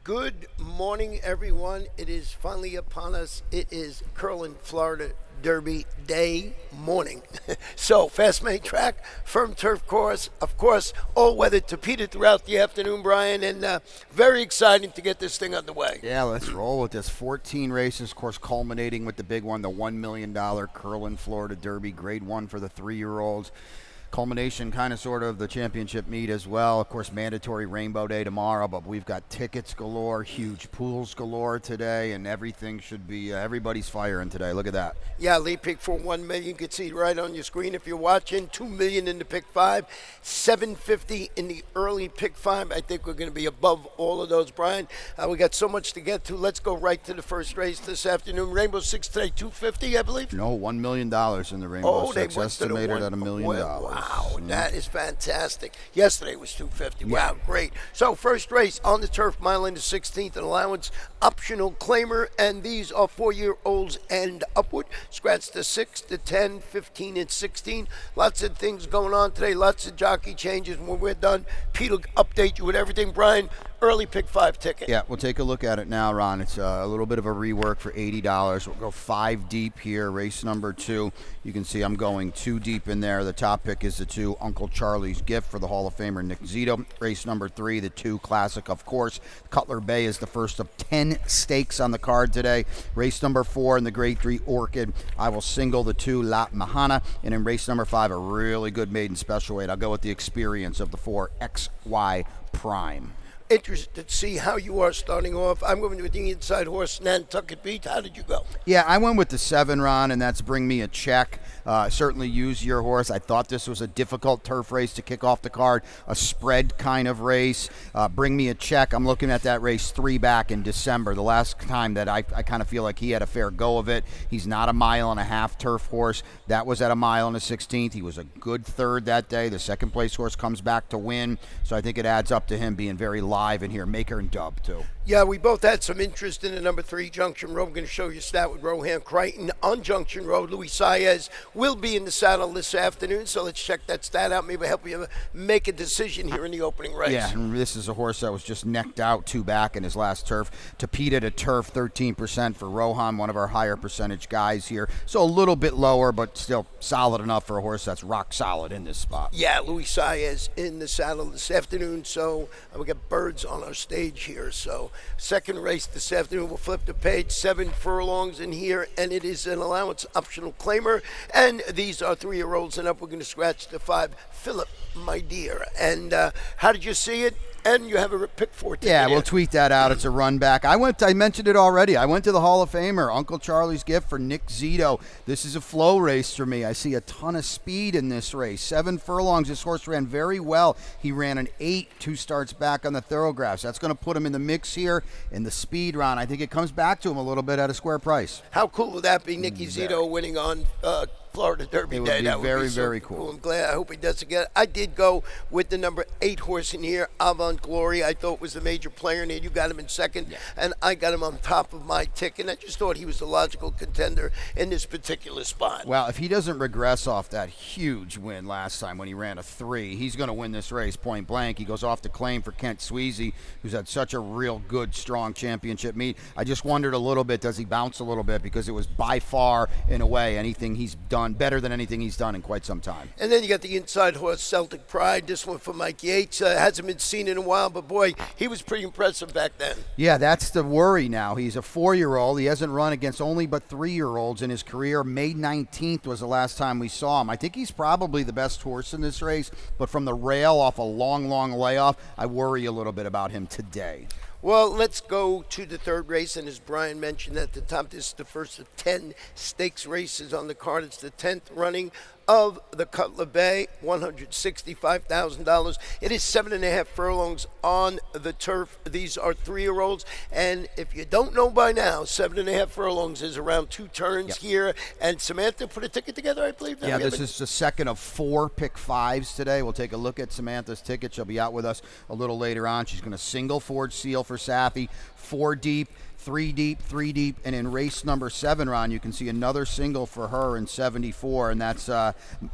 Good morning, everyone. It is finally upon us. It is Curlin, Florida Derby Day morning. So, fast main track, firm turf course, of course, all weather tapeted throughout the afternoon, Brian, and very exciting to get this thing underway. Yeah, let's roll with this. 14 races, of course, culminating with the big one, the $1 million Curlin, Florida Derby, grade 1 for the 3-year-olds. Culmination kind of sort of the championship meet as well. Of course, mandatory Rainbow Day tomorrow, but we've got tickets galore, huge pools galore today, and everything should be, everybody's firing today. Look at that. Yeah, lead pick for $1 million. You can see it right on your screen if you're watching. $2 million in the pick 5, $750 in the early pick 5. I think we're going to be above all of those, Brian. We got so much to get to. Let's go right to the first race this afternoon. Rainbow Six today, $250, I believe. No, $1 million in the Rainbow Six, estimated at $1 million. Wow, that is fantastic. Yesterday was $250. Wow, great. So first race on the turf, mile in the 16th, an allowance optional claimer, and these are 4-year-olds and upward. Scratch the 6, the 10, 15, and 16. Lots of things going on today. Lots of jockey changes. When we're done, Pete will update you with everything. Brian, early pick 5 ticket. Yeah, we'll take a look at it now, Ron. It's a little bit of a rework for $80. We'll go 5 deep here, race number 2. You can see I'm going 2 deep in there. The top pick is the 2, Uncle Charlie's Gift for the Hall of Famer Nick Zito. Race number 3, the 2, Classic, of course. Cutler Bay is the first of 10 stakes on the card today. Race number 4 in the grade 3, Orchid. I will single the 2, La Mahana. And in race number 5, a really good maiden special weight. I'll go with the experience of the 4, XY Prime. Interested to see how you are starting off. I'm going with the inside horse, Nantucket Beat. How did you go? Yeah, I went with the 7, Ron, and that's Bring Me a Check. Certainly use your horse. I thought this was a difficult turf race to kick off the card, a spread kind of race. Bring Me a Check. I'm looking at that race 3 back in December, the last time that I kind of feel like he had a fair go of it. He's not a 1.5 mile turf horse. That was at a 1 mile and a 16th. He was a good third that day. The second place horse comes back to win, so I think it adds up to him being very live in here. Maker and Dub, too. Yeah, we both had some interest in the number 3, Junction Road. I'm going to show you a stat with Rohan Crichton on Junction Road. Luis Saez will be in the saddle this afternoon, so let's check that stat out. Maybe help you make a decision here in the opening race. Yeah, and this is a horse that was just necked out 2 back in his last turf. Tapeta to turf, 13% for Rohan, one of our higher percentage guys here. So a little bit lower, but still solid enough for a horse that's rock solid in this spot. Yeah, Luis Saez in the saddle this afternoon, so we got birds on our stage here. So second race this afternoon, we'll flip the page, 7 furlongs in here, and it is an allowance optional claimer, and these are 3-year-olds and up. We're going to scratch the 5, Philip, my dear. And how did you see it? And you have a pick 4 ticket. Yeah, we'll tweet that out. It's a run back. I mentioned it already. I went to the Hall of Famer, Uncle Charlie's Gift for Nick Zito. This is a flow race for me. I see a ton of speed in this race. 7 furlongs. This horse ran very well. He ran an 8, 2 starts back on the thoroughgraphs. That's going to put him in the mix here in the speed round. I think it comes back to him a little bit at a square price. How cool would that be, Nicky Zito winning on Florida Derby Day? That would be very cool. I'm glad. I hope he does again. I did go with the number 8 horse in here, Avant Glory. I thought was the major player in here. You got him in second, and I got him on top of my ticket. I just thought he was the logical contender in this particular spot. Well, if he doesn't regress off that huge win last time when he ran a 3, he's going to win this race point blank. He goes off to claim for Kent Sweezy, who's had such a real good, strong championship meet. I just wondered a little bit, does he bounce a little bit? Because it was by far, in a way, anything he's done better than anything he's done in quite some time. And then you got the inside horse, Celtic Pride. This one for Mike Yates. Hasn't been seen in a while, but boy, he was pretty impressive back then. Yeah, that's the worry now. He's a 4-year-old. He hasn't run against only but 3-year-olds in his career. May 19th was the last time we saw him. I think he's probably the best horse in this race, but from the rail off a long, long layoff, I worry a little bit about him today. Well, let's go to the third race, and as Brian mentioned at the top, this is the first of 10 stakes races on the card. It's the 10th running of the Cutler Bay, $165,000. It is 7.5 furlongs on the turf. These are 3-year-olds, and if you don't know by now, 7.5 furlongs is around 2 turns here. And Samantha put a ticket together, I believe. Yeah, this is the second of 4 pick 5s today. We'll take a look at Samantha's ticket. She'll be out with us a little later on. She's going to single Ford Seal for Safi, 4 deep. 3 deep, 3 deep, and in race number 7, Ron, you can see another single for her in 74, and that's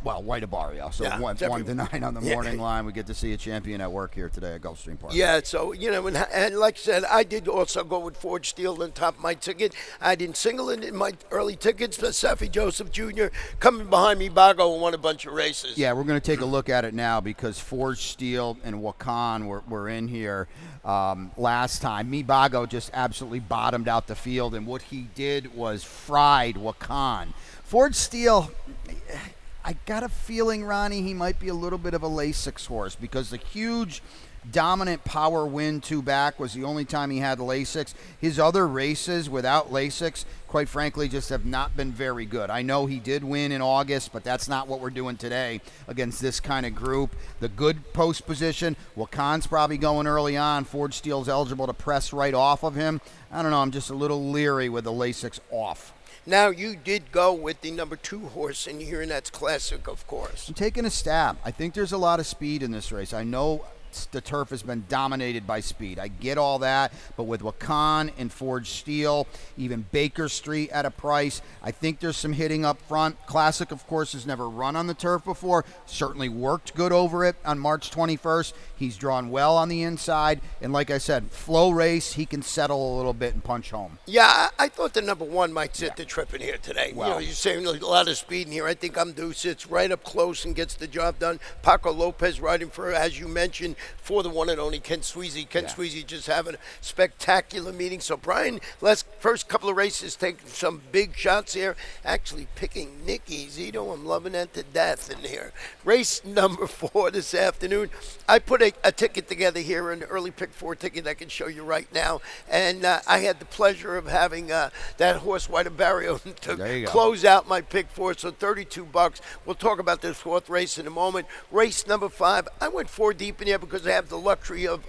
White Barrio. So Yeah, 1 to 9 on the morning line. We get to see a champion at work here today at Gulfstream Park. Yeah, so, and like I said, I did also go with Forged Steel on top of my ticket. I didn't single it in my early tickets, but Seffi Joseph Jr. coming behind me, Bago, and won a bunch of races. Yeah, we're going to take a look at it now because Forged Steel and Wakan were in here last time. Mibago just absolutely bottomed out the field, and what he did was fried Wakan. Forged Steel, I got a feeling, Ronnie, he might be a little bit of a Lasix horse because the huge dominant power win 2 back was the only time he had Lasix. His other races without Lasix, quite frankly, just have not been very good. I know he did win in August, but that's not what we're doing today against this kind of group. The good post position, Wakan's probably going early on. Forged Steel's eligible to press right off of him. I don't know, I'm just a little leery with the Lasix off. Now, you did go with the number 2 horse in here, and that's Classic, of course. I'm taking a stab. I think there's a lot of speed in this race. I know the turf has been dominated by speed. I get all that, but with Wakan and Forged Steel, even Baker Street at a price, I think there's some hitting up front. Classic, of course, has never run on the turf before. Certainly worked good over it on March 21st. He's drawn well on the inside, and like I said, flow race, he can settle a little bit and punch home. Yeah, I thought the number 1 might sit the trip in here today. Wow. You're saying a lot of speed in here. I think Amdu sits right up close and gets the job done. Paco Lopez riding for, as you mentioned, for the one and only Ken Sweezy. Ken Sweezy just having a spectacular meeting. So, Brian, let's first couple of races take some big shots here. Actually picking Nicky Zito. I'm loving that to death in here. Race number 4 this afternoon. I put a ticket together here, an early pick 4 ticket I can show you right now. And I had the pleasure of having that horse, White Barrio, to close out my pick 4. So $32. We'll talk about this 4th race in a moment. Race number 5. I went 4 deep in here because I have the luxury of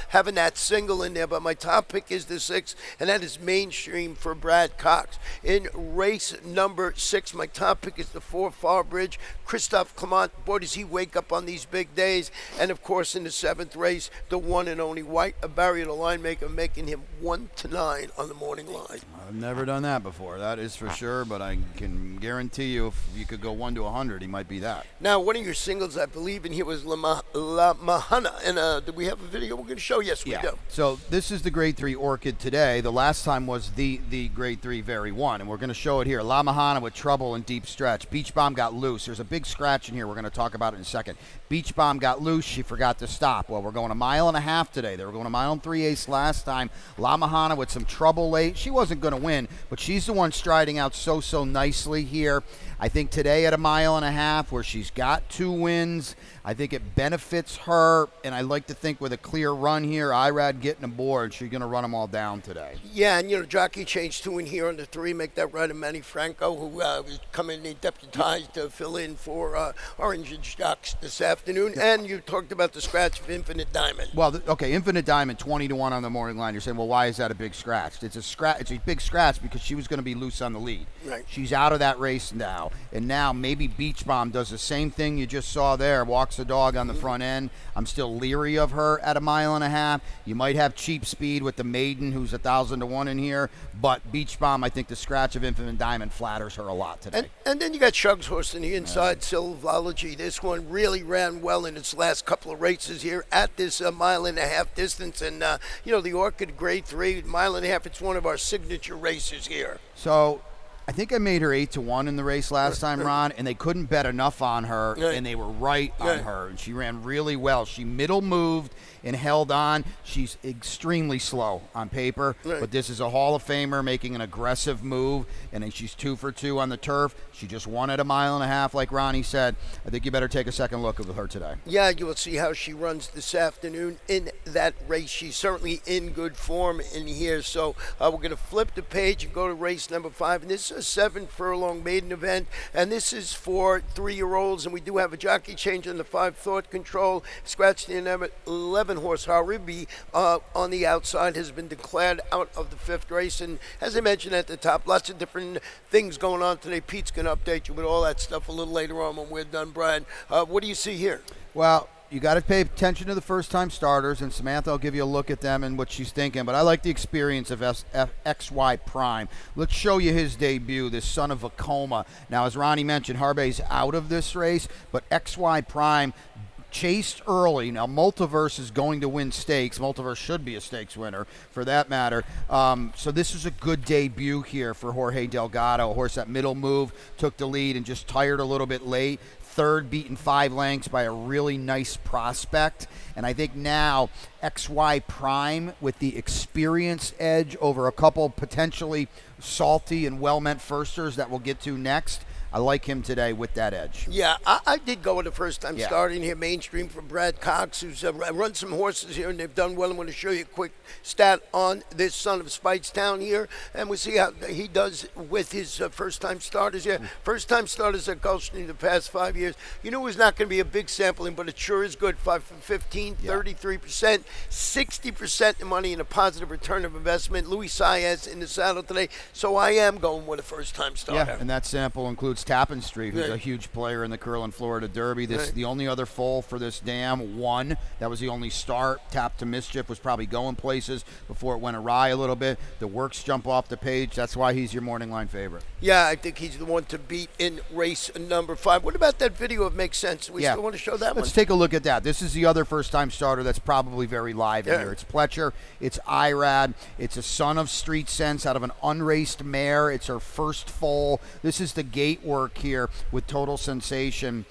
having that single in there, but my top pick is the 6, and that is Mainstream for Brad Cox. In race number 6, my top pick is the 4, Farbridge. Christophe Clement, boy, does he wake up on these big days. And, of course, in the 7th race, the one and only White Barrio, the line maker, making him 1 to 9 on the morning line. I've never done that before, that is for sure, but I can guarantee you if you could go 1 to 100, he might be that. Now, one of your singles, I believe, in here was La Mahana. And do we have a video we're going to show? Yes, we do. So this is the Grade 3 Orchid today. The last time was the Grade 3 Very 1, and we're going to show it here. La Mahana with trouble and deep stretch. Beach Bomb got loose. There's a big scratch in here. We're going to talk about it in a second. Beach Bomb got loose. She forgot to stop. Well, we're going 1.5 miles today. They were going 1 mile and 3/8 last time. La Mahana with some trouble late. She wasn't going to win, but she's the one striding out so nicely here. I think today at 1.5 miles where she's got 2 wins, I think it benefits her, and I like to think with a clear run here, Irad getting aboard, she's going to run them all down today. Yeah, and, jockey changed 2 in here on the 3, make that rider Manny Franco, who was coming in deputized to fill in for Orange Jocks this afternoon. And you talked about the scratch of Infinite Diamond. Well, okay, Infinite Diamond, 20 to 1 on the morning line. You're saying, well, why is that a big scratch? It's a big scratch because she was going to be loose on the lead. Right. She's out of that race now, and now maybe Beach Bomb does the same thing you just saw there, walks the dog on the front end. I'm still leery of her at 1.5 miles. You might have cheap speed with the maiden, who's 1,000 to 1 in here, but Beach Bomb, I think the scratch of Infinite Diamond flatters her a lot today. And then you got Shug's horse in the inside, Silvology. This one really ran well in its last couple of races here at this 1.5 mile distance. And, the Orchid Grade 3, 1.5 miles, it's one of our signature races here. So I think I made her 8 to 1 in the race last time, Ron, and they couldn't bet enough on her, and they were right on her. And she ran really well. She middle moved and held on. She's extremely slow on paper, but this is a Hall of Famer making an aggressive move, and then she's 2 for 2 on the turf. She just won at 1.5 miles, like Ronnie said. I think you better take a second look at her today. Yeah, you will see how she runs this afternoon in that race. She's certainly in good form in here. So we're going to flip the page and go to race number 5. And this is a 7-furlong maiden event, and this is for 3-year-olds. And we do have a jockey change on the 5 Thought Control. Scratch the 11-horse Haribi on the outside has been declared out of the 5th race. And as I mentioned at the top, lots of different things going on today. Pete's going to update you with all that stuff a little later on when we're done, Brian. What do you see here? Well, you got to pay attention to the first-time starters, and Samantha will give you a look at them and what she's thinking. But I like the experience of XY Prime. Let's show you his debut, this son of a coma. Now, as Ronnie mentioned, Harvey's out of this race, but XY Prime chased early. Now, Multiverse is going to win stakes. Multiverse should be a stakes winner, for that matter. So this is a good debut here for Jorge Delgado. A horse that middle move took the lead and just tired a little bit late. Third, beaten 5 lengths by a really nice prospect. And I think now XY Prime with the experience edge over a couple potentially salty and well-meant firsters that we'll get to next. I like him today with that edge. Yeah, I did go with the first time starting here, Mainstream from Brad Cox, who's run some horses here, and they've done well. I'm going to show you a quick stat on this son of Spitestown here, and we'll see how he does with his first-time starters here. First-time starters at Gulfstream the past 5 years. You know it's not going to be a big sampling, but it sure is good. 5 from 15, 33%, 60% in money and a positive return of investment. Luis Saez in the saddle today, so I am going with a first-time starter. Yeah, and that sample includes Tapestry, who's a huge player in the Curlin Florida Derby. The only other foal for this dam, one. That was the only start. Tap to Mischief was probably going places before it went awry a little bit. The works jump off the page. That's why he's your morning line favorite. Yeah, I think he's the one to beat in race number 5. What about that video of Makes Sense? We still want to show that one? Let's take a look at that. This is the other first-time starter that's probably very live in here. It's Pletcher. It's Irad. It's a son of Street Sense out of an unraced mare. It's her first foal. This is the gate work here with Total Sensation.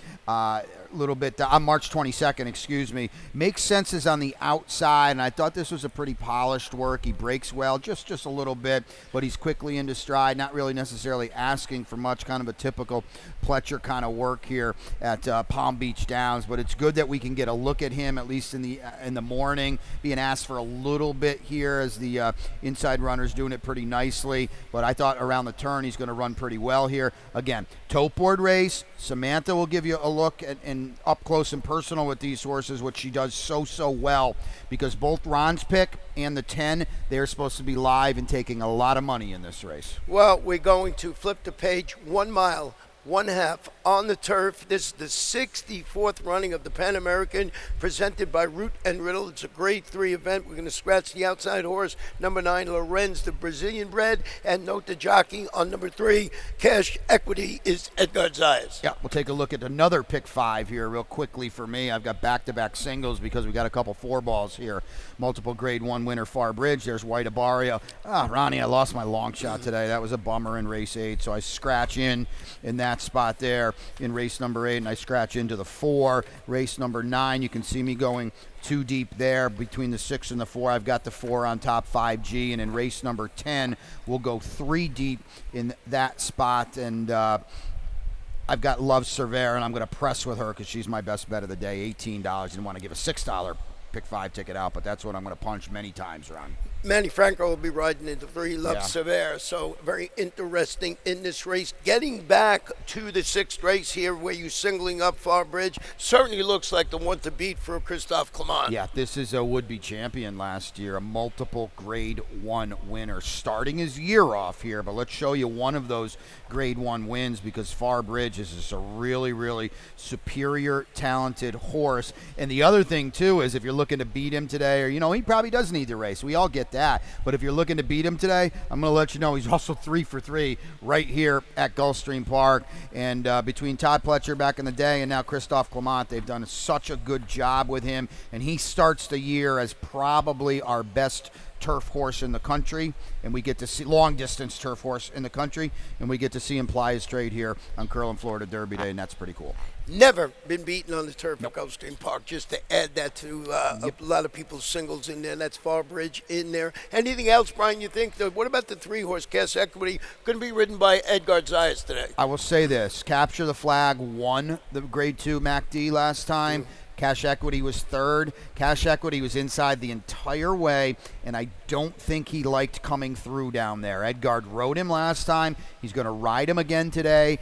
Little bit on March 22nd, excuse me. Makes Sense is on the outside, and I thought this was a pretty polished work. He breaks well, just a little bit, but he's quickly into stride, not really necessarily asking for much, kind of a typical Pletcher kind of work here at Palm Beach Downs. But it's good that we can get a look at him, at least in the morning, being asked for a little bit here as the inside runner's doing it pretty nicely. But I thought around the turn he's going to run pretty well here. Again, tote board race. Samantha will give you a look and up close and personal with these horses, which she does so well, because both Ron's pick and the 10, they're supposed to be live and taking a lot of money in this race. Well, we're going to flip the page. 1 mile, 1/2 on the turf. This is the 64th running of the Pan American presented by Root and Riddle. It's a grade 3 event. We're going to scratch the outside horse, number 9, Lorenz, the Brazilian bred, and note the jockey on number 3, Cash Equity, is Edgar Zayas. Yeah, we'll take a look at another pick 5 here real quickly for me. I've got back-to-back singles because we got a couple 4 balls here. Multiple grade 1 winner, Far Bridge. There's White Abario. Ronnie, I lost my long shot today. That was a bummer in race 8, so I scratch in that spot there in race number 8, and I scratch into the 4. Race number 9, you can see me going 2 deep there between the 6 and the 4. I've got the 4 on top, 5G, and in race number 10, we'll go 3 deep in that spot, and I've got Love Cervera, and I'm going to press with her because she's my best bet of the day, $18. Didn't want to give a $6 pick 5 ticket out, but that's what I'm going to punch many times, Ron. Manny Franco will be riding into 3. Love Severe, so very interesting in this race. Getting back to the 6th race here, where you singling up Farbridge, certainly looks like the one to beat for Christophe Clement. Yeah, this is a would-be champion last year, a multiple grade 1 winner, starting his year off here, but let's show you one of those grade 1 wins, because Farbridge is just a really superior, talented horse. And the other thing, too, is if you're looking to beat him today, or, he probably does need the race. We all get that. But if you're looking to beat him today, I'm going to let you know he's also 3 for 3 right here at Gulfstream Park. And between Todd Pletcher back in the day and now Christophe Clement, they've done such a good job with him. And he starts the year as probably our best turf horse in the country, and we get to see long distance turf horse in the country, and we get to see him ply his trade here on Curlin Florida Derby Day, and that's pretty cool. Never been beaten on the turf at Gulfstream Park, just to add that to a lot of people's singles in there. That's Farbridge in there. Anything else, Brian, you think? What about the 3-horse Cash Equity? Going to be ridden by Edgar Zayas today. I will say this. Capture the Flag won the grade 2 MACD last time. Cash Equity was 3rd. Cash Equity was inside the entire way, and I don't think he liked coming through down there. Edgar rode him last time. He's going to ride him again today.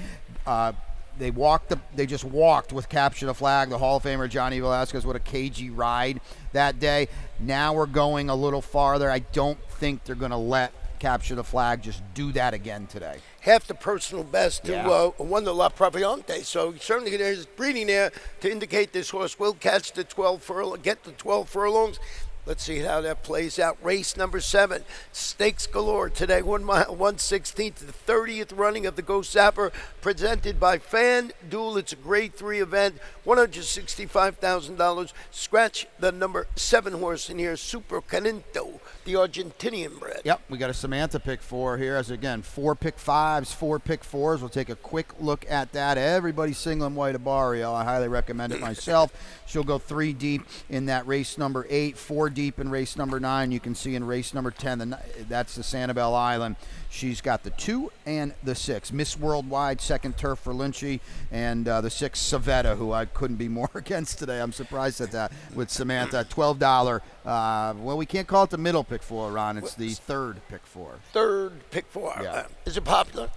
They just walked with Capture the Flag. The Hall of Famer Johnny Velasquez, what a cagey ride that day. Now we're going a little farther. I don't think they're going to let Capture the Flag just do that again today. half the personal best to Yeah. won the La Proviante. So certainly there's breeding there to indicate this horse will catch the 12 get the 12 furlongs. Let's see how that plays out. Race number 7, stakes galore today. 1 mile, 1/16th, the 30th running of the Ghostzapper, presented by FanDuel. It's a grade 3 event, $165,000. Scratch the number 7 horse in here, Super Canento, the Argentinian bred. Yep, we got a Samantha pick 4 here. As again, 4 pick 5s, 4 pick 4s. We'll take a quick look at that. Everybody's singling White Abario. I highly recommend it myself. She'll go 3 deep in that race number 8, 4 deep in race number 9. You can see in race number 10, that's the Santael Island. She's got the 2 and the 6. Miss Worldwide, second turf for Lynchy, and the 6, Savetta, who I couldn't be more against today. I'm surprised at that with Samantha. $12. Well, we can't call it the middle pick 4, Ron. It's the third pick 4. Third pick 4. Yeah. Is it popular?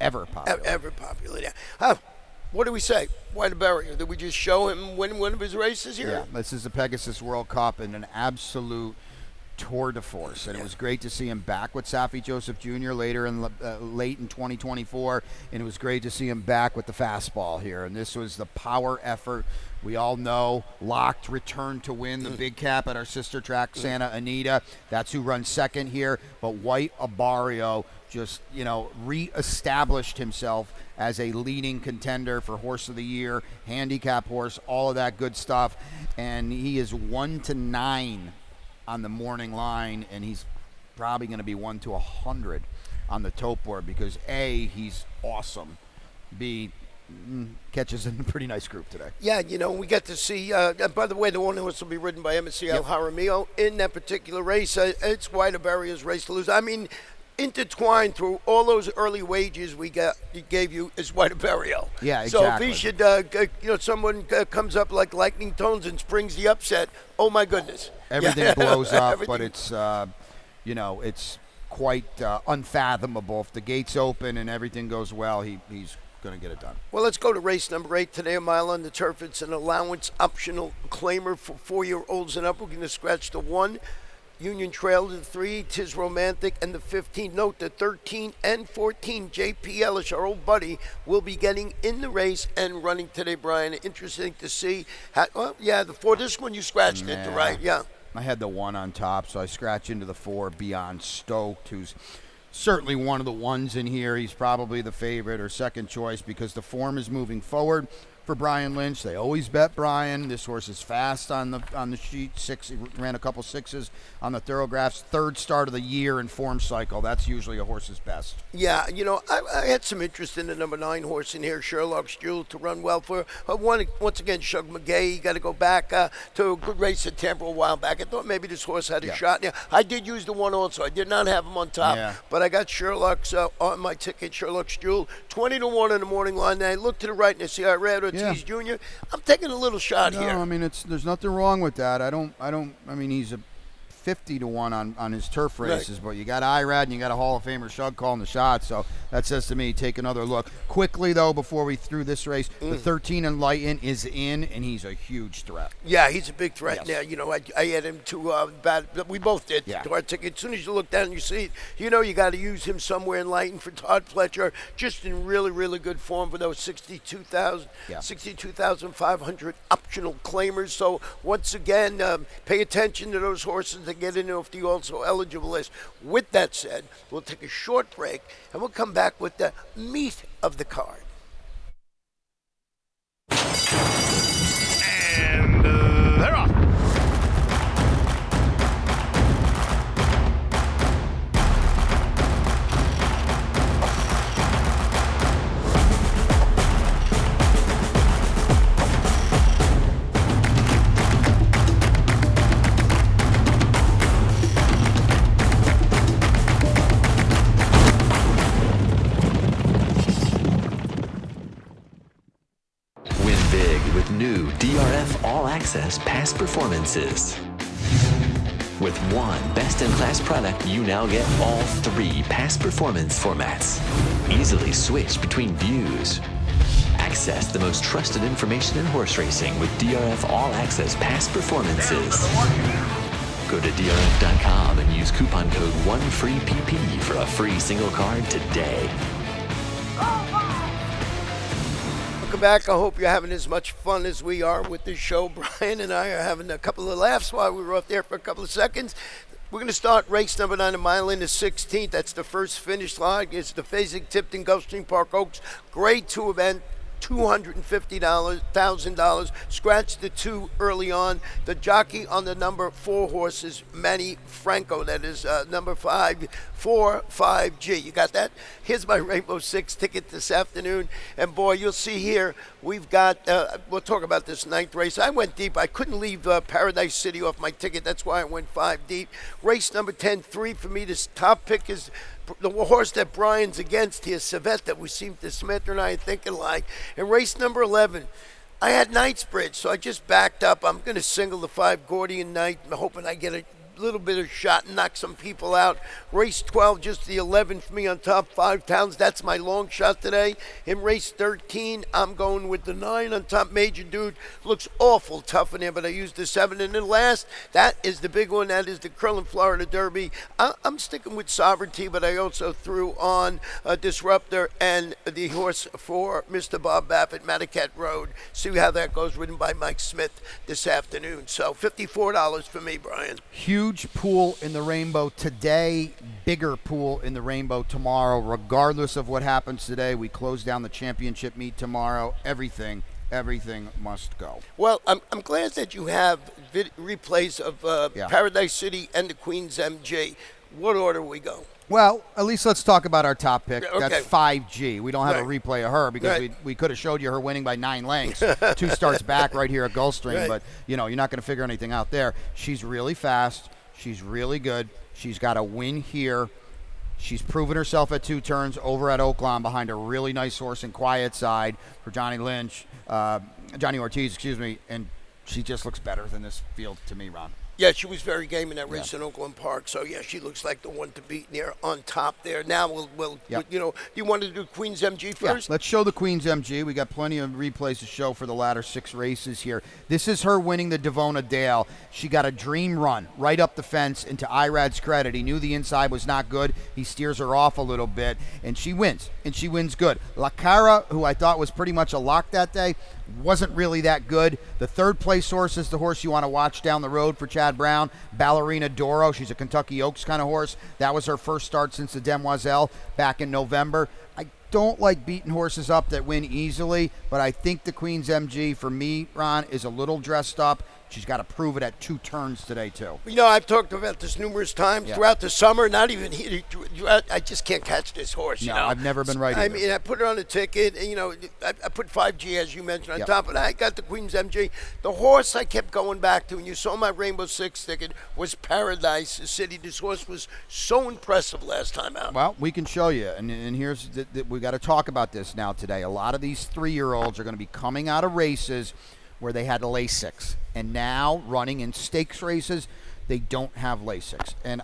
Ever popular. Ever popular, yeah. What do we say? White Abario, did we just show him win one of his races here? Yeah, this is the Pegasus World Cup and an absolute tour de force, and it was great to see him back with Safi Joseph Jr. later in late in 2024, and it was great to see him back with the fastball here. And this was the power effort. We all know Locked returned to win the big cap at our sister track, Santa Anita. That's who runs second here. But White Abario just, reestablished himself as a leading contender for Horse of the Year, handicap horse, all of that good stuff. And he is 1-9 on the morning line, and he's probably going to be 1-100 on the tote board because A, he's awesome. B, catches in a pretty nice group today. Yeah, we get to see, by the way, the one horse will be ridden by MCL Jaramillo in that particular race. It's White Abario's race to lose. I mean, intertwined through all those early wages he gave you is White Abario. Yeah, exactly. So if he should, someone comes up like lightning tones and springs the upset, oh my goodness. Everything blows up, but it's, it's quite unfathomable. If the gates open and everything goes well, he's going to get it done. Well, let's go to race number 8 today, a mile on the turf. It's an allowance optional claimer for 4-year-olds and up. We're going to scratch the 1, Union Trail, the 3, Tis Romantic, and the 15. Note the 13 and 14, J.P. Ellis, our old buddy, will be getting in the race and running today, Brian. Interesting to see. The 4, this one you scratched into, right? Yeah. I had the 1 on top, so I scratch into the 4, Beyond Stoked, who's certainly one of the ones in here. He's probably the favorite or second choice because the form is moving forward for Brian Lynch. They always bet Brian. This horse is fast on the sheet. 6, he ran a couple 6s on the thoroughgraphs. 3rd start of the year in form cycle. That's usually a horse's best. Yeah, I had some interest in the number 9 horse in here, Sherlock's Jewel, to run well for. Once again, Shug McGay. You got to go back to a good race at Tampa a while back. I thought maybe this horse had a shot. Yeah, I did use the 1 also. I did not have him on top, but I got Sherlock's on my ticket. Sherlock's Jewel, 20-1 in the morning line. And I looked to the right and I see I read Ortiz Jr. I'm taking a little shot here. No, I mean there's nothing wrong with that. I mean he's a 50-1 on his turf races, but you got Irad and you got a Hall of Famer Shug calling the shot, so that says to me, take another look. Quickly, though, before we through this race, the 13 Enlighten is in, and he's a huge threat. Yeah, he's a big threat. Yes. Now, I had him to we both did, to our ticket. As soon as you look down and you see it, you got to use him somewhere in Enlighten for Todd Fletcher, just in really, really good form for those 62,500 optional claimers. So, once again, pay attention to those horses that get in off the also eligible list. With that said, we'll take a short break and we'll come back with the meat of the card. And they're off. New DRF All Access Past Performances. With one best-in-class product, you now get all 3 past performance formats. Easily switch between views. Access the most trusted information in horse racing with DRF All Access Past Performances. Go to DRF.com and use coupon code 1FREEPP for a free single card today. Welcome back. I hope you're having as much fun as we are with this show. Brian and I are having a couple of laughs while we were off there for a couple of seconds. We're going to start race number 9 a mile in the 16th. That's the first finish line. It's the Phasing-Tipton Gulfstream Park Oaks Grade 2 event. $250,000. Scratched the 2 early on. The jockey on the number 4 horse is Manny Franco. That is number 545G. You got that? Here's my Rainbow 6 ticket this afternoon. And boy, you'll see here, we've got, we'll talk about this 9th race. I went deep. I couldn't leave Paradise City off my ticket. That's why I went 5 deep. Race number 10, 3 for me. This top pick is the horse that Brian's against here, Savette, that we seem to Smith and I think alike. And race number 11, I had Knightsbridge, so I just backed up. I'm going to single the 5 Gordian Knight, hoping I get a little bit of shot and knock some people out. Race 12, just the 11 for me on top 5 towns. That's my long shot today. In race 13, I'm going with the 9 on top. Major Dude looks awful tough in there, but I used the 7. And then last, that is the big one. That is the Curlin Florida Derby. I'm sticking with Sovereignty, but I also threw on Disruptor and the horse for Mr. Bob Baffett, Manicat Road. See how that goes, ridden by Mike Smith this afternoon. So $54 for me, Brian. Huge pool in the rainbow today, bigger pool in the rainbow tomorrow. Regardless of what happens today, we close down the championship meet tomorrow. Everything must go. Well, I'm glad that you have replays of Paradise City and the Queen's MG. What order we go? Well, at least let's talk about our top pick. Okay. That's 5G. We don't have a Right. replay of her because Right. we could have showed you her winning by 9 lengths. 2 starts back right here at Gulfstream, Right. but you're not going to figure anything out there. She's really fast. She's really good. She's got a win here. She's proven herself at 2 turns over at Oaklawn behind a really nice horse in Quiet Side for Johnny Ortiz, and she just looks better than this field to me, Ron. Yeah, she was very game in that race in Oakland Park. So, yeah, she looks like the one to beat there on top there. Now, we'll Yep. do you want to do Queen's MG first? Yeah, let's show the Queen's MG. We got plenty of replays to show for the latter 6 races here. This is her winning the Devona Dale. She got a dream run right up the fence. And to Irad's credit, he knew the inside was not good. He steers her off a little bit, and she wins. And she wins good. La Cara, who I thought was pretty much a lock that day, wasn't really that good. The 3rd place horse is the horse you want to watch down the road for Chad Brown, Ballerina Doro. She's a Kentucky Oaks kind of horse. That was her first start since the Demoiselle back in November. I don't like beating horses up that win easily, but I think the Queen's MG, for me, Ron, is a little dressed up. She's got to prove it at 2 turns today, too. I've talked about this numerous times throughout the summer. Not even here. I just can't catch this horse. No, I've never been right. I mean, I put her on the ticket. And, I put 5G, as you mentioned, on top. And I got the Queen's MG. The horse I kept going back to, and you saw my Rainbow 6 ticket, was Paradise City. This horse was so impressive last time out. Well, we can show you. And here's we got to talk about this now today. A lot of these 3-year-olds are going to be coming out of races where they had Lasix, and now running in stakes races, they don't have Lasix, and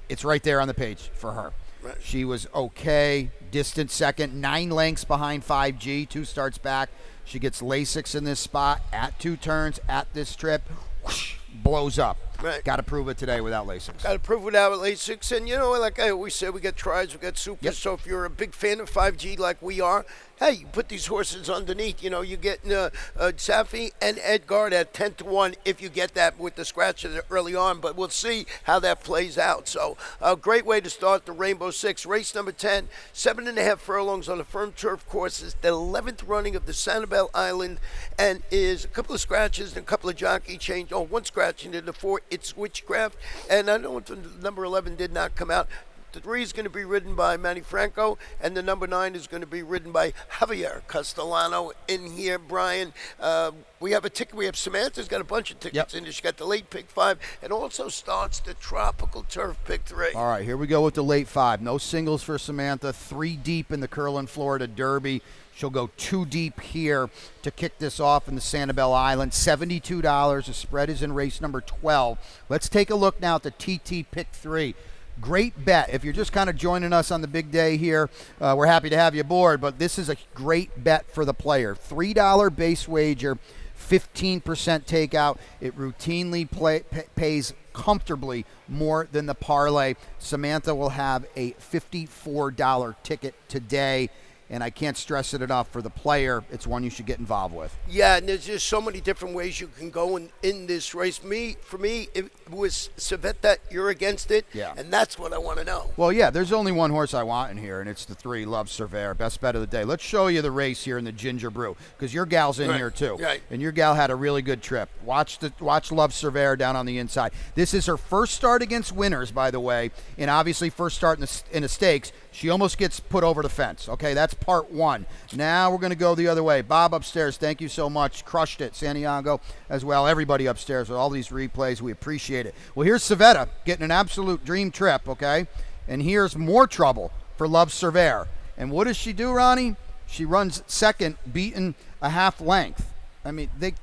it's right there on the page for her. Right. She was okay, distant second, 9 lengths behind 5G, 2 starts back. She gets Lasix in this spot at 2 turns at this trip, whoosh, blows up. Right. Got to prove it today without Lasix. Got to prove without Lasix. And, like I always say, we got tries, we got supers. Yep. So if you're a big fan of 5G like we are, hey, you put these horses underneath. You get Safi and Edgard at 10-1 if you get that with the scratch early on. But we'll see how that plays out. So a great way to start the Rainbow 6. Race number 10, 7.5 furlongs on a firm turf course. Is the 11th running of the Santael Island, and is a couple of scratches and a couple of jockey change. Oh, 1 scratch into the 4. It's Witchcraft. And I know the number 11 did not come out. The 3 is going to be ridden by Manny Franco, and the number 9 is going to be ridden by Javier Castellano in here, Brian. We have a ticket. We have Samantha's got a bunch of tickets in there. She's got the late pick 5, and also starts the tropical turf pick 3. All right, here we go with the late 5. No singles for Samantha. 3 deep in the Curlin Florida Derby. She'll go 2 deep here to kick this off in the Santael Island. $72. The spread is in race number 12. Let's take a look now at the TT pick 3. Great bet. If you're just kind of joining us on the big day here, we're happy to have you aboard, but this is a great bet for the player. $3 base wager, 15% takeout. It routinely pays comfortably more than the parlay. Samantha will have a $54 ticket today. and I can't stress it enough, for the player, it's one you should get involved with. Yeah, and there's just so many different ways you can go in this race. For me, it was Civetta, you're against it, Yeah. and that's what I want to know. Well, yeah, there's only one horse I want in here, and it's the 3, Love Cervera, best bet of the day. Let's show you the race here in the Ginger Brew, because your gal's in here too. Right. And your gal had a really good trip. Watch Love Cervera down on the inside. This is her first start against winners, by the way, and obviously first start in the stakes. She almost gets put over the fence. Okay, that's part 1. Now we're going to go the other way. Bob upstairs, thank you so much. Crushed it. Santiago as well. Everybody upstairs with all these replays. We appreciate it. Well, here's Civetta getting an absolute dream trip, okay? And here's more trouble for Love Cervera. And what does she do, Ronnie? She runs second, beaten a half length. I mean, they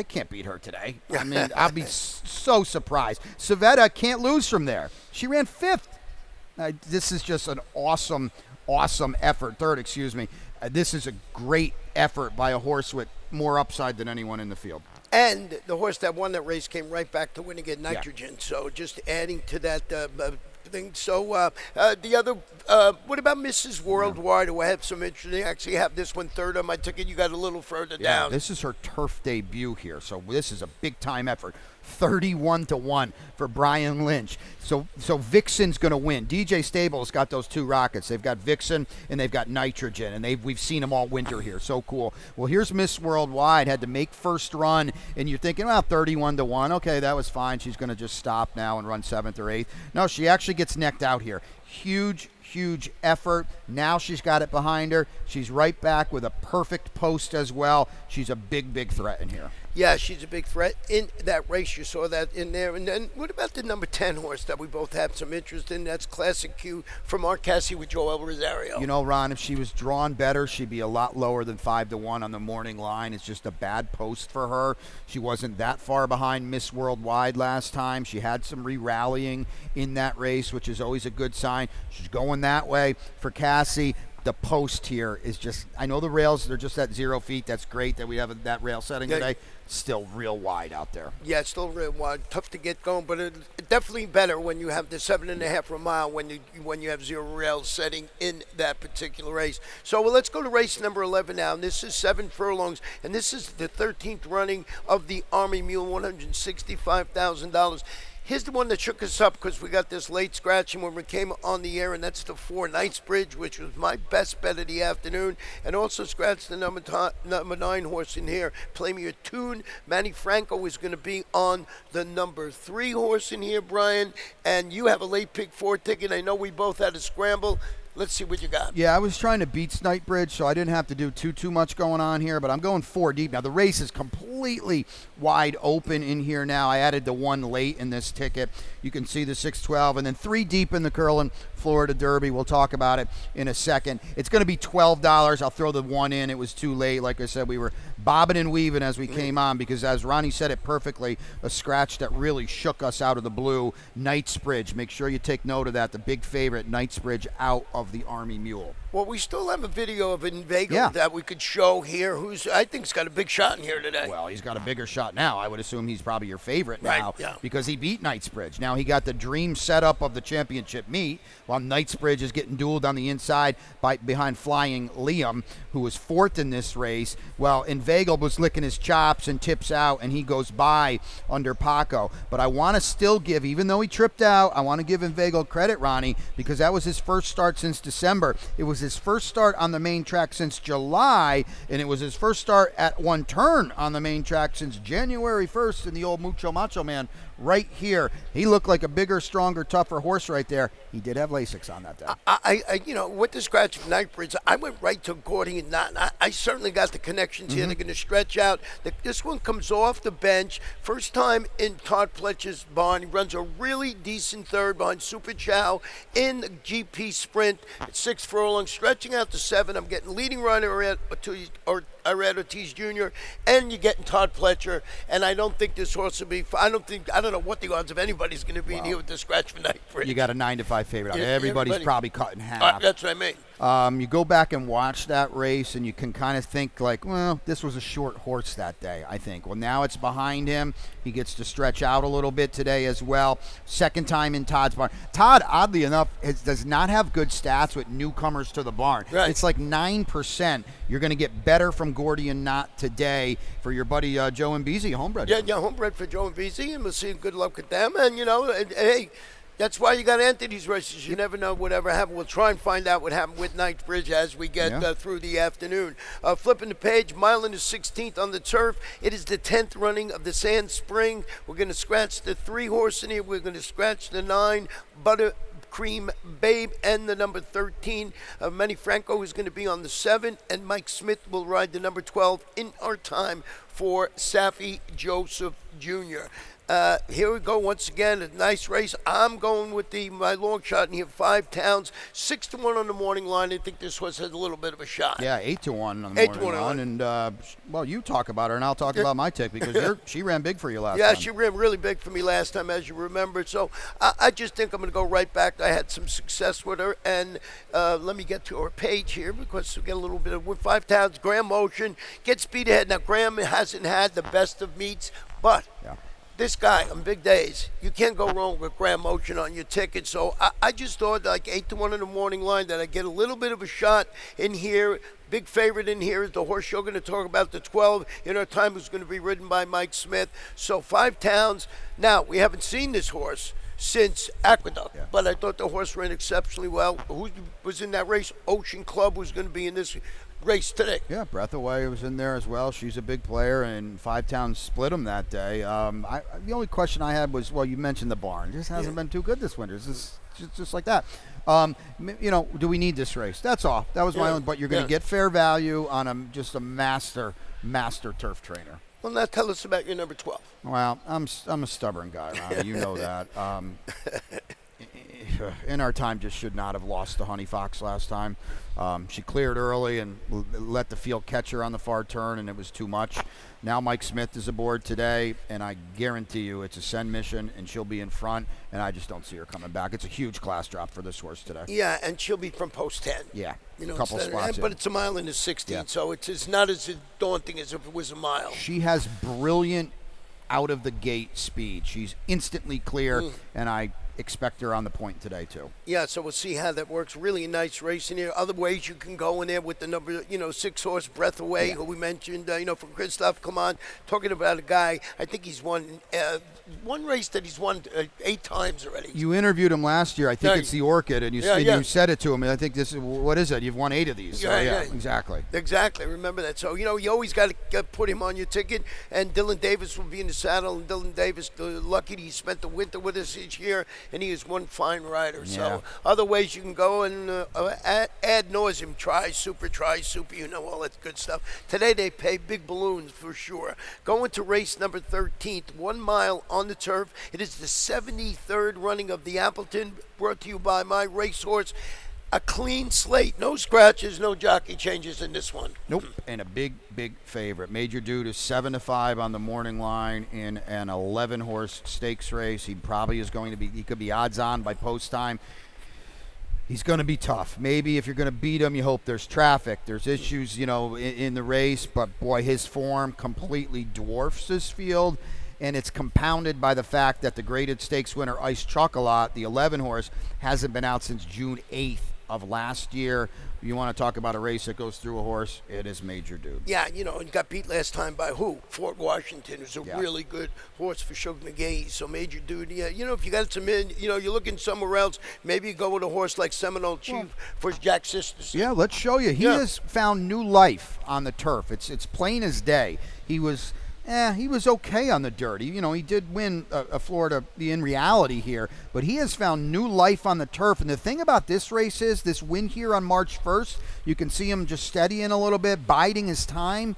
can't beat her today. I mean, I'll be so surprised. Civetta can't lose from there. She ran 5th. This is just an awesome effort. Third, excuse me. This is a great effort by a horse with more upside than anyone in the field. And the horse that won that race came right back to winning at Nitrogen. Yeah. So just adding to that thing. So the other, what about Mrs. Worldwide? Who I have some interesting. Actually, have this one third on my ticket. You got a little further down. This is her turf debut here. So this is a big time effort. 31-1 for Brian Lynch. So Vixen's going to win. DJ Stable's got those 2 rockets. They've got Vixen and they've got Nitrogen, and we've seen them all winter here. So cool. Well, here's Miss Worldwide. Had to make first run, and you're thinking, well, 31-1. Okay, that was fine. She's going to just stop now and run 7th or 8th. No, she actually gets necked out here. Huge effort. Now she's got it behind her. She's right back with a perfect post as well. She's a big threat in here. Yeah, she's a big threat in that race. You saw that in there. And then what about the number 10 horse that we both have some interest in? That's Classic Q from Mark Cassie with Joel Rosario. You know, Ron, if she was drawn better, she'd be a lot lower than 5-1 on the morning line. It's just a bad post for her. She wasn't that far behind Miss Worldwide last time. She had some re-rallying in that race, which is always a good sign. She's going that way for Cassie. The post here is just, I know the rails, they're just at 0 feet. That's great that we have that rail setting today. Still real wide out there. Yeah, it's still real wide. Tough to get going, but it's definitely better when you have the 7.5 mile when you have 0 rails setting in that particular race. So let's go to race number 11 now. And this is 7 furlongs, and this is the 13th running of the Army Mule, $165,000. Here's the one that shook us up because we got this late scratching when we came on the air, and that's the 4 Knightsbridge, which was my best bet of the afternoon, and also scratched the number 9 horse in here, Play Me a Tune. Manny Franco is going to be on the number 3 horse in here, Brian, and you have a late pick 4 ticket. I know we both had a scramble. Let's see what you got. Yeah, I was trying to beat Knightsbridge, so I didn't have to do too much going on here, but I'm going 4 deep. Now, the race is completely wide open in here now. I added the 1 late in this ticket. You can see the 612, and then 3 deep in the Curlin Florida Derby. We'll talk about it in a second. It's going to be $12. I'll throw the 1 in. It was too late. Like I said, we were bobbing and weaving as we came on because, as Ronnie said it perfectly, a scratch that really shook us out of the blue. Knightsbridge. Make sure you take note of that. The big favorite, Knightsbridge, out of the Army Mule. Well, we still have a video of Inveigle that we could show here, who's I think's got a big shot in here today. Well, he's got a bigger shot now. I would assume he's probably your favorite now because he beat Knightsbridge. Now he got the dream setup of the championship meet, while Knightsbridge is getting dueled on the inside behind Flying Liam, who was 4th in this race. Well, Inveigle was licking his chops and tips out, and he goes by under Paco. But I want to still give, even though he tripped out, I want to give Inveigle credit, Ronnie, because that was his first start since December. It was his first start on the main track since July, and it was his first start at 1 turn on the main track since January 1st in the old Mucho Macho Man right here. He looked like a bigger, stronger, tougher horse right there. He did have Lasix on that day. I with the scratch of Knightsbridge, I went right to Gordy and not. I certainly got the connections here. They're going to stretch out. This one comes off the bench. First time in Todd Fletcher's barn. He runs a really decent third behind Super Chow in the GP Sprint at 6 furlongs, stretching out to 7. I'm getting leading runner at Irad Ortiz Jr. and you're getting Todd Fletcher. And I don't think this horse will be. I don't know what the odds of anybody's going to be in here with the scratch for Knightsbridge. You got a 9-5 favorite. Everybody's probably cut in half. That's what I mean. You go back and watch that race, and you can kind of think like, well, this was a short horse that day, I think. Well, now it's behind him. He gets to stretch out a little bit today as well. Second time in Todd's barn. Todd, oddly enough, does not have good stats with newcomers to the barn. Right. It's like 9%. You're going to get better from Gordian Knot today for your buddy Joe and Beasy, homebred. Yeah, homebred for Joe and VZ, and we'll see good luck with them. And, hey, that's why you got to enter these races. You never know whatever happened. We'll try and find out what happened with Knightsbridge as we get through the afternoon. Flipping the page, Milan is 16th on the turf. It is the 10th running of the Sand Spring. We're going to scratch the 3 horse in here. We're going to scratch the 9 Buttercream Babe and the number 13. Manny Franco is going to be on the 7, and Mike Smith will ride the number 12 in our time for Safi Joseph Jr. Here we go once again, a nice race. I'm going with my long shot in here, 5 Towns, 6-1 on the morning line. I think this horse has a little bit of a shot. Yeah, 8-1 on the morning line. And, well, you talk about her, and I'll talk about my tick because she ran big for you last time. Yeah, she ran really big for me last time, as you remember. So I just think I'm going to go right back. I had some success with her. And let me get to her page here because we get a little bit of 5 Towns. Graham Motion gets speed ahead. Now, Graham hasn't had the best of meets, but this guy on big days, you can't go wrong with Graham Motion on your ticket. So I just thought like 8-1 in the morning line that I get a little bit of a shot in here. Big favorite in here is the horse you're going to talk about, the 12 in our time, who's going to be ridden by Mike Smith. So 5 Towns. Now, we haven't seen this horse since Aqueduct, but I thought the horse ran exceptionally well. Who was in that race? Ocean Club was going to be in this race today. Yeah, Breathaway was in there as well. She's a big player, and 5 Towns split them that day. The only question I had was, well, you mentioned the barn. It just hasn't been too good this winter. It's just like that. Do we need this race? That's all. That was my own. But you're going to get fair value on just a master turf trainer. Well, now tell us about your number 12. Well, I'm a stubborn guy, Ronnie. You know that. In our time, just should not have lost to Honey Fox last time. She cleared early and let the field catch her on the far turn, and it was too much. Now Mike Smith is aboard today, and I guarantee you it's a send mission, and she'll be in front, and I just don't see her coming back. It's a huge class drop for this horse today. Yeah, and she'll be from post 10. Yeah, a couple spots. But it's a mile into 16, so it's not as daunting as if it was a mile. She has brilliant out-of-the-gate speed. She's instantly clear, and I expect her on the point today too. Yeah, so we'll see how that works. Really nice race in here. Other ways you can go in there with the number, 6 horse Breathaway, who we mentioned, from Christoph. Come on, talking about a guy. I think he's won one race that he's won 8 times already. You interviewed him last year. I think it's the Orchid, and you said it to him. And I think this is what is it? You've won 8 of these. So, Exactly. Remember that. So you always got to put him on your ticket. And Dylan Davis will be in the saddle. And Dylan Davis, lucky he spent the winter with us each year. And he is one fine rider. So other ways you can go and ad nauseum, try super, all that good stuff. Today they pay big balloons for sure. Going to race number 13th, 1 mile on the turf. It is the 73rd running of the Appleton, brought to you by my racehorse. A clean slate, no scratches, no jockey changes in this one. Nope, and a big favorite. Major Dude is 7-5 on the morning line in an 11-horse stakes race. He probably is going to be. He could be odds on by post time. He's going to be tough. Maybe if you're going to beat him, you hope there's traffic. There's issues, in the race. But boy, his form completely dwarfs this field. And it's compounded by the fact that the graded stakes winner, Ice Chocolat, the 11-horse, hasn't been out since June 8th of last year. You want to talk about a race that goes through a horse, it is Major Dude. Yeah, and got beat last time by who? Fort Washington, who's a really good horse for Sugar McGee. So Major Dude, if you got some you're looking somewhere else, maybe you go with a horse like Seminole Chief for Jack Sisters. Yeah, let's show you. He has found new life on the turf. It's plain as day. He was okay on the dirt. He did win a Florida in reality here, but he has found new life on the turf. And the thing about this race is this win here on March 1st, you can see him just steadying a little bit, biding his time.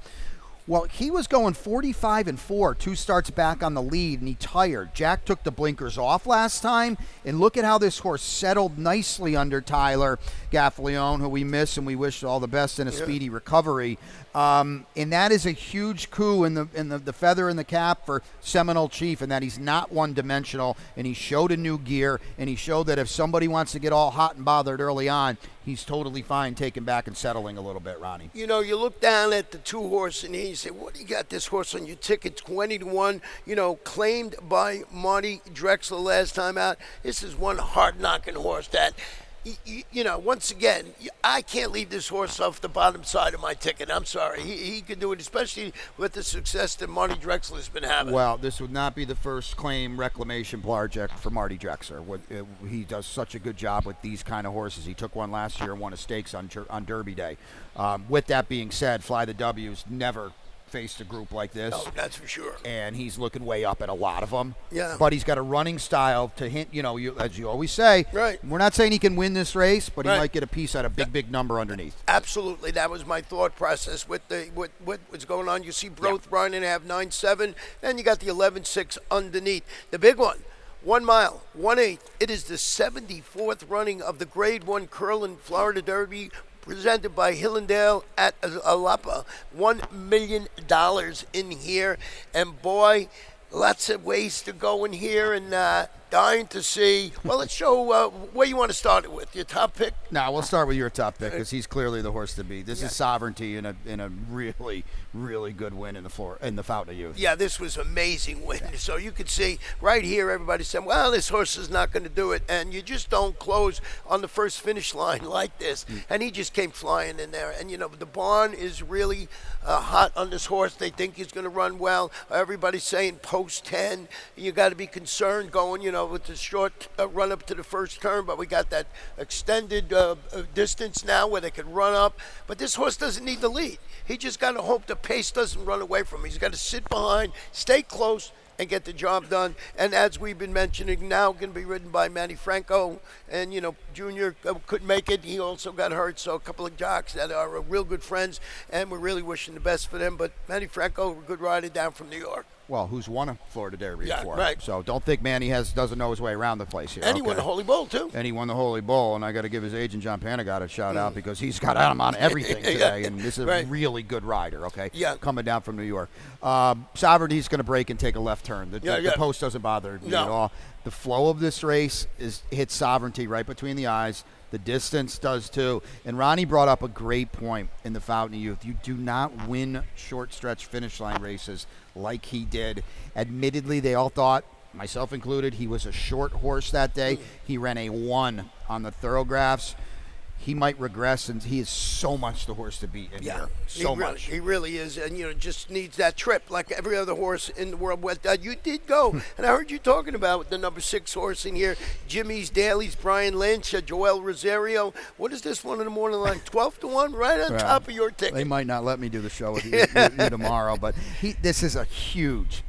Well, he was going 45-4, 2 starts back on the lead, and he tired. Jack took the blinkers off last time, and look at how this horse settled nicely under Tyler Gaffalione, who we miss and we wish all the best in a speedy recovery. And that is a huge coup in the feather in the cap for Seminole Chief, and that he's not one-dimensional, and he showed a new gear, and he showed that if somebody wants to get all hot and bothered early on, he's totally fine taking back and settling a little bit, Ronnie. You know, you look down at the 2 horse and you say, what do you got this horse on your ticket? 20-1, you know, claimed by Marty Drexler last time out. This is one hard-knocking horse that, you know, once again, I can't leave this horse off the bottom side of my ticket. I'm sorry. He can do it, especially with the success that Marty Drexler's been having. Well, this would not be the first claim reclamation project for Marty Drexler. He does such a good job with these kind of horses. He took one last year and won a stakes on Derby Day. With that being said, Fly the W's never faced a group like this. Oh, that's for sure. And he's looking way up at a lot of them. Yeah. But he's got a running style to hint, you know, as you always say. Right. We're not saying he can win this race, but he Right. might get a piece at a big number underneath. Absolutely. That was my thought process with what's going on. You see both running have 9-7, then you got the 11-6 underneath. The big one, 1 mile, 1/8. It is the 74th running of the Grade 1 Curlin Florida Derby, presented by Hillendale at Alapa. $1 million in here. And boy, lots of ways to go in here, and dying to see. Well, let's show where you want to start it with. Your top pick? Now we'll start with your top pick because he's clearly the horse to beat. This is Sovereignty in a really good win in the Fountain of Youth. Yeah, this was amazing win. So you could see right here, everybody said, well, this horse is not going to do it. And you just don't close on the first finish line like this. And he just came flying in there. And, you know, the barn is really hot on this horse. They think he's going to run well. Everybody's saying post 10. You got to be concerned going, you know, with the short run up to the first turn. But we got that extended distance now where they can run up. But this horse doesn't need the lead. He just got to hope the pace doesn't run away from him. He's got to sit behind, stay close, and get the job done. And as we've been mentioning, now going to be ridden by Manny Franco. And, you know, Junior couldn't make it. He also got hurt. So a couple of jocks that are real good friends, and we're really wishing the best for them. But Manny Franco, a good rider down from New York. Well, who's won a Florida Derby before? Right. So don't think Manny doesn't know his way around the place here. And he won the Holy Bull, too. And he won the Holy Bull, and I got to give his agent, John Panagot, a shout-out because he's got him on everything today, and this is a really good rider, okay? Yeah. Coming down from New York. Sovereignty's going to break and take a left turn. The post doesn't bother me at all. The flow of this race hits Sovereignty right between the eyes. The distance does too. And Ronnie brought up a great point in the Fountain of Youth. You do not win short stretch finish line races like he did. Admittedly, they all thought, myself included, he was a short horse that day. He ran a 1 on the thoroughgraphs. He might regress, and he is so much the horse to beat in here. So much. He really is, and, you know, just needs that trip like every other horse in the world. But you did go, and I heard you talking about the number 6 horse in here, Jimmy's Dailies, Brian Lynch, Joel Rosario. What is this one in the morning line? 12-1, right on top of your ticket. They might not let me do the show with you tomorrow, but this is a huge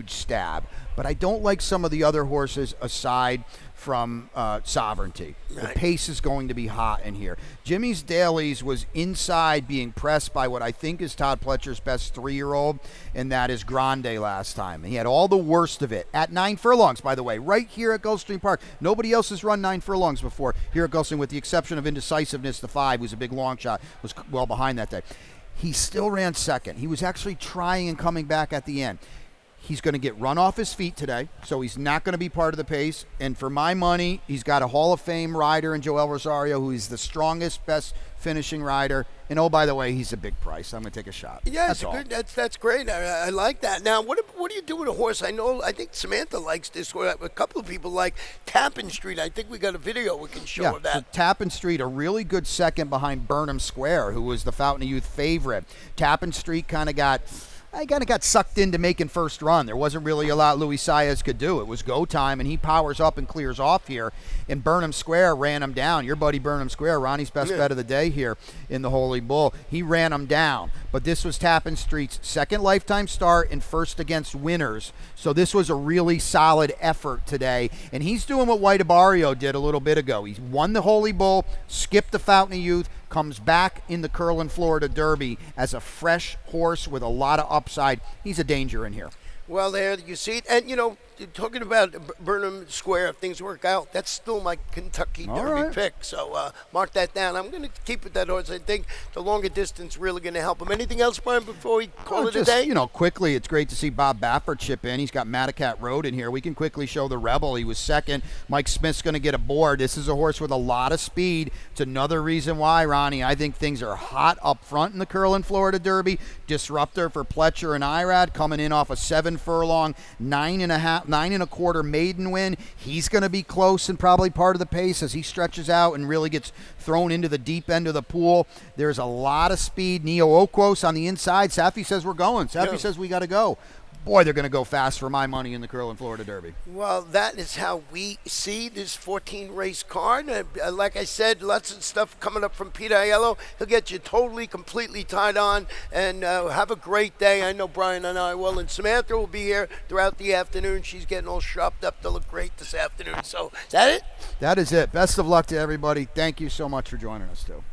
stab. But I don't like some of the other horses aside from Sovereignty. Right. The pace is going to be hot in here. Jimmy's Dailies was inside being pressed by what I think is Todd Pletcher's best 3-year-old, and that is Grande last time. And he had all the worst of it at 9 furlongs, by the way, right here at Gulfstream Park. Nobody else has run 9 furlongs before here at Gulfstream, with the exception of Indecisiveness, the 5, who's a big long shot, was well behind that day. He still ran second. He was actually trying and coming back at the end. He's going to get run off his feet today, so he's not going to be part of the pace. And for my money, he's got a Hall of Fame rider in Joel Rosario, who is the strongest, best finishing rider. And, oh, by the way, he's a big price. I'm going to take a shot. Yeah, that's great. I like that. Now, what do you do with a horse? I think Samantha likes this. A couple of people like Tappan Street. I think we got a video we can show of that. So Tappan Street, a really good second behind Burnham Square, who was the Fountain of Youth favorite. Tappan Street kind of got sucked into making first run. There wasn't really a lot Luis Saez could do. It was go time, and he powers up and clears off here. And Burnham Square ran him down. Your buddy Burnham Square, Ronnie's best bet of the day here in the Holy Bull. He ran him down. But this was Tappan Street's second lifetime start and first against winners. So this was a really solid effort today. And he's doing what White Abario did a little bit ago. He won the Holy Bull, skipped the Fountain of Youth, comes back in the Curlin Florida Derby as a fresh horse with a lot of upside. He's a danger in here. Well, there you see it. And, you know, talking about Burnham Square, if things work out, that's still my Kentucky All Derby right. pick. So mark that down. I'm going to keep with that horse. I think the longer distance really going to help him. Anything else, Brian, before we call it a day? Quickly, it's great to see Bob Baffer chip in. He's got Madacat Road in here. We can quickly show the Rebel. He was second. Mike Smith's going to get aboard. This is a horse with a lot of speed. It's another reason why, Ronnie, I think things are hot up front in the Curlin Florida Derby. Disruptor for Pletcher and Irad coming in off a 7 furlong, 9 1/4 maiden win. He's going to be close and probably part of the pace as he stretches out and really gets thrown into the deep end of the pool. There's a lot of speed. Neo Oquos on the inside. Safi says we're going. Safi says we got to go. Boy, they're going to go fast for my money in the Curlin Florida Derby. Well, that is how we see this 14-race card. Like I said, lots of stuff coming up from Peter Aiello. He'll get you totally, completely tied on, and have a great day. I know Brian and I will, and Samantha will be here throughout the afternoon. She's getting all sharpened up to look great this afternoon. So, is that it? That is it. Best of luck to everybody. Thank you so much for joining us, too.